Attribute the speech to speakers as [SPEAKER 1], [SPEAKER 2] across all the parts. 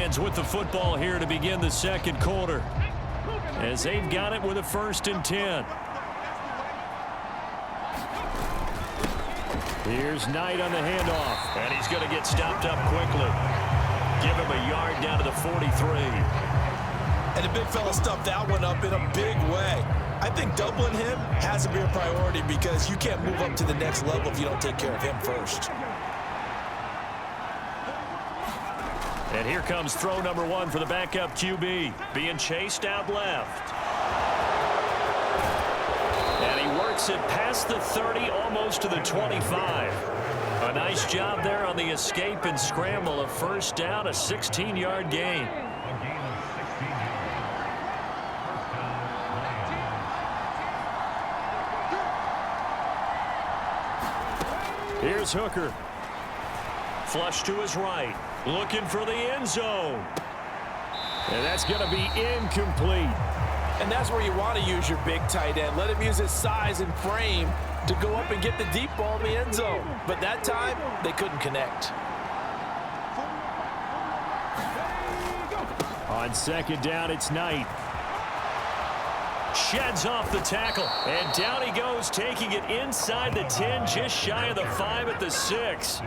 [SPEAKER 1] Lions with the football here to begin the second quarter, as they've got it with a 1st and 10. Here's Knight on the handoff, and he's going to get stopped up quickly. Give him a yard down to the 43.
[SPEAKER 2] And the big fella stuffed that one up in a big way. I think doubling him has to be a priority because you can't move up to the next level if you don't take care of him first.
[SPEAKER 1] And here comes throw number 1 for the backup QB, being chased out left. And he works it past the 30, almost to the 25. A nice job there on the escape and scramble. A 1st down, a 16-yard gain. Here's Hooker. Flush to his right. Looking for the end zone. And that's going to be incomplete.
[SPEAKER 2] And that's where you want to use your big tight end. Let him use his size and frame to go up and get the deep ball in the end zone. But that time, they couldn't connect.
[SPEAKER 1] On 2nd down, it's Knight. Sheds off the tackle. And down he goes, taking it inside the 10, just shy of the 5 at the 6.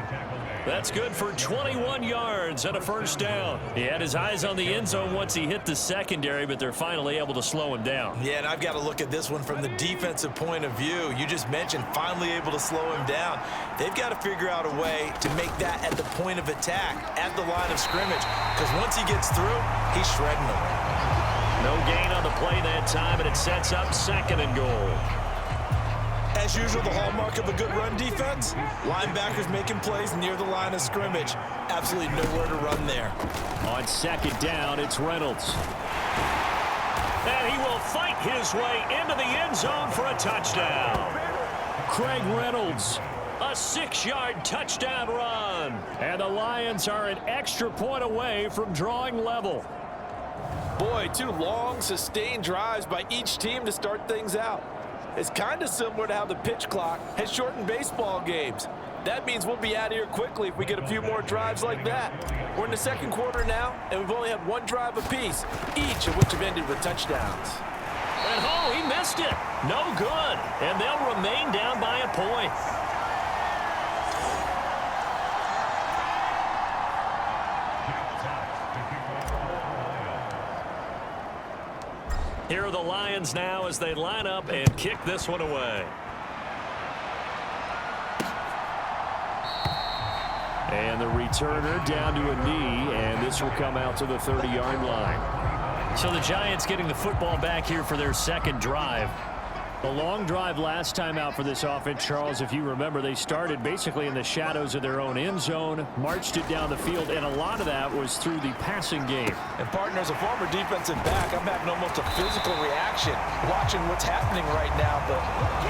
[SPEAKER 1] That's good for 21 yards and a 1st down. He had his eyes on the end zone once he hit the secondary, but they're finally able to slow him down.
[SPEAKER 2] Yeah, and I've got to look at this one from the defensive point of view. You just mentioned finally able to slow him down. They've got to figure out a way to make that at the point of attack, at the line of scrimmage, because once he gets through, he's shredding them.
[SPEAKER 1] No gain on the play that time, and it sets up 2nd and goal.
[SPEAKER 2] As usual, the hallmark of a good run defense, linebackers making plays near the line of scrimmage. Absolutely nowhere to run there.
[SPEAKER 1] On 2nd down, it's Reynolds. And he will fight his way into the end zone for a touchdown. Craig Reynolds, a 6-yard touchdown run. And the Lions are an extra point away from drawing level.
[SPEAKER 2] Boy, 2 long, sustained drives by each team to start things out. It's kind of similar to how the pitch clock has shortened baseball games. That means we'll be out of here quickly if we get a few more drives like that. We're in the second quarter now, and we've only had 1 drive apiece, each of which have ended with touchdowns.
[SPEAKER 1] And oh, he missed it. No good. And they'll remain down by a point. Here are the Lions now as they line up and kick this one away. And the returner down to a knee, and this will come out to the 30-yard line. So the Giants getting the football back here for their 2nd drive. A long drive last time out for this offense, Charles. If you remember, they started basically in the shadows of their own end zone, marched it down the field, and a lot of that was through the passing game.
[SPEAKER 2] And partner, as a former defensive back, I'm having almost a physical reaction watching what's happening right now. But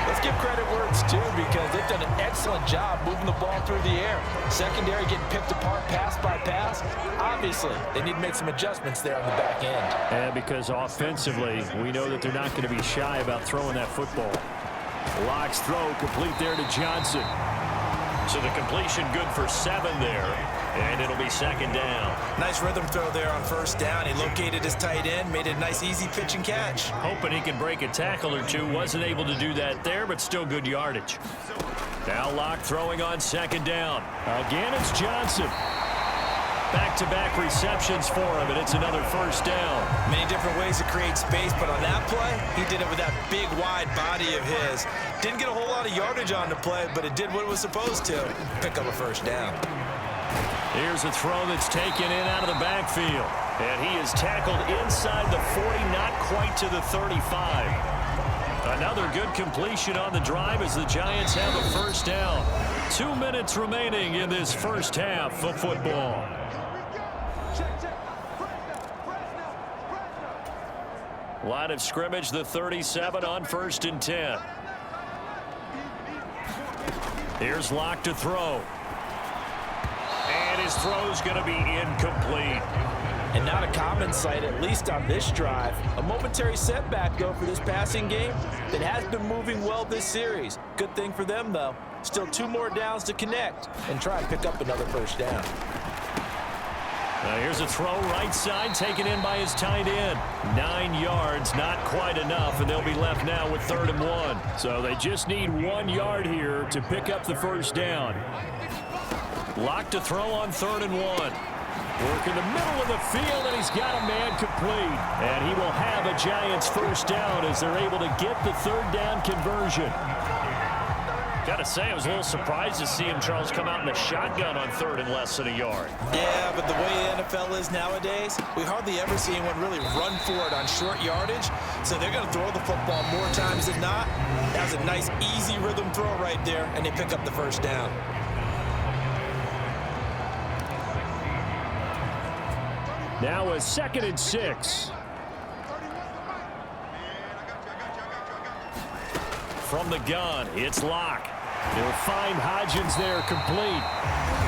[SPEAKER 2] let's give credit where it's due because they've done an excellent job moving the ball through the air. Secondary getting picked apart pass by pass. Obviously, they need to make some adjustments there on the back end.
[SPEAKER 1] And because offensively, we know that they're not going to be shy about throwing that football. Locke's throw complete there to Johnson. So the completion good for 7 there. And it'll be 2nd down.
[SPEAKER 2] Nice rhythm throw there on 1st down. He located his tight end, made it a nice easy pitch and catch.
[SPEAKER 1] Hoping he can break a tackle or 2. Wasn't able to do that there, but still good yardage. Now Locke throwing on 2nd down. Again, it's Johnson. Back-to-back receptions for him, and it's another 1st down.
[SPEAKER 2] Many different ways to create space, but on that play, he did it with that big, wide body of his. Didn't get a whole lot of yardage on the play, but it did what it was supposed to. Pick up a 1st down.
[SPEAKER 1] Here's a throw that's taken in out of the backfield. And he is tackled inside the 40, not quite to the 35. Another good completion on the drive as the Giants have a 1st down. 2 minutes remaining in this 1st half of football. Line of scrimmage, the 37 on 1st and 10. Here's Locke to throw. And his throw's going to be incomplete.
[SPEAKER 2] And not a common sight, at least on this drive. A momentary setback, though, for this passing game that has been moving well this series. Good thing for them, though. Still 2 more downs to connect and try and pick up another 1st down.
[SPEAKER 1] Here's a throw right side taken in by his tight end. 9 yards, not quite enough, and they'll be left now with 3rd and 1. So they just need 1 yard here to pick up the first down. Lock to throw on 3rd and 1. Work in the middle of the field, and he's got a man complete. And he will have a Giants first down as they're able to get the 3rd down conversion. Got to say, I was a little surprised to see him, Charles, come out in a shotgun on 3rd and less than a yard.
[SPEAKER 2] Yeah, but the way the NFL is nowadays, we hardly ever see anyone really run for it on short yardage. So they're going to throw the football more times than not. That was a nice, easy rhythm throw right there, and they pick up the first down.
[SPEAKER 1] Now a 2nd and 6. From the gun, it's Locke. He'll find Hodgins there complete.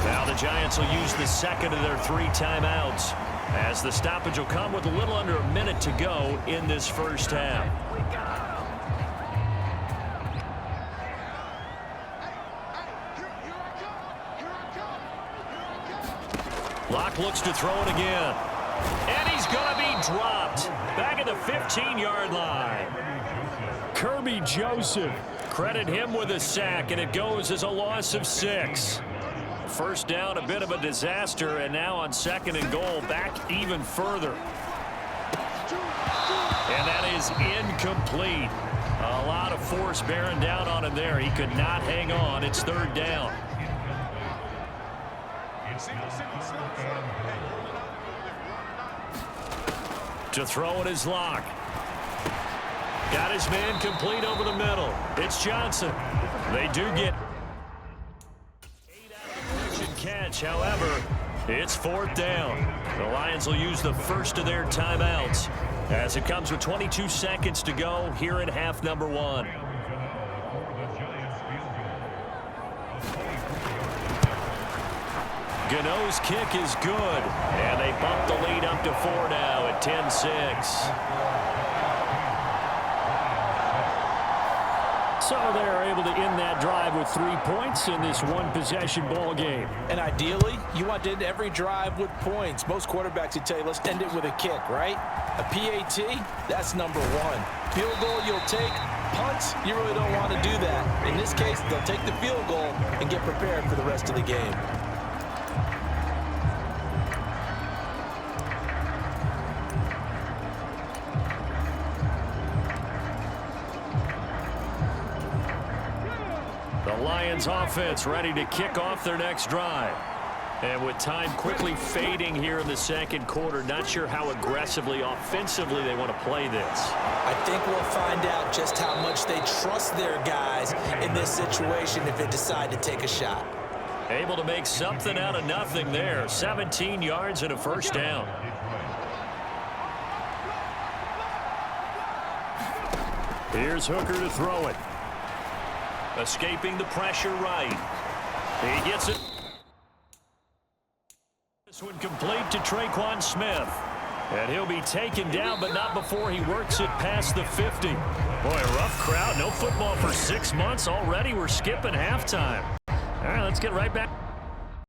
[SPEAKER 1] Now the Giants will use the 2nd of their 3 timeouts, as the stoppage will come with a little under a minute to go in this first half. Locke looks to throw it again. And he's going to be dropped back at the 15-yard line. Kirby Joseph, credit him with a sack, and it goes as a loss of 6. First down, a bit of a disaster, and now on 2nd and goal, back even further. And that is incomplete. A lot of force bearing down on him there. He could not hang on. It's 3rd down. To throw it is Locke. Got his man complete over the middle. It's Johnson. They do get 8 out of catch. However, it's 4th down. The Lions will use the first of their timeouts as it comes with 22 seconds to go here in half number 1. Gano's kick is good, and they bump the lead up to 4 now at 10-6. So they're able to end that drive with 3 points in this one-possession ball game.
[SPEAKER 2] And ideally, you want to end every drive with points. Most quarterbacks would tell you, let's end it with a kick, right? A PAT, that's number 1. Field goal you'll take. Punts, you really don't want to do that. In this case, they'll take the field goal and get prepared for the rest of the game.
[SPEAKER 1] The Lions offense ready to kick off their next drive. And with time quickly fading here in the 2nd quarter, not sure how aggressively, offensively they want to play this.
[SPEAKER 2] I think we'll find out just how much they trust their guys in this situation if they decide to take a shot.
[SPEAKER 1] Able to make something out of nothing there. 17 yards and a first down. Here's Hooker to throw it. Escaping the pressure right. He gets it. This one complete to Traquan Smith. And he'll be taken down, but not before he works it past the 50. Boy, a rough crowd. No football for 6 months already. We're skipping halftime. All right, let's get right back.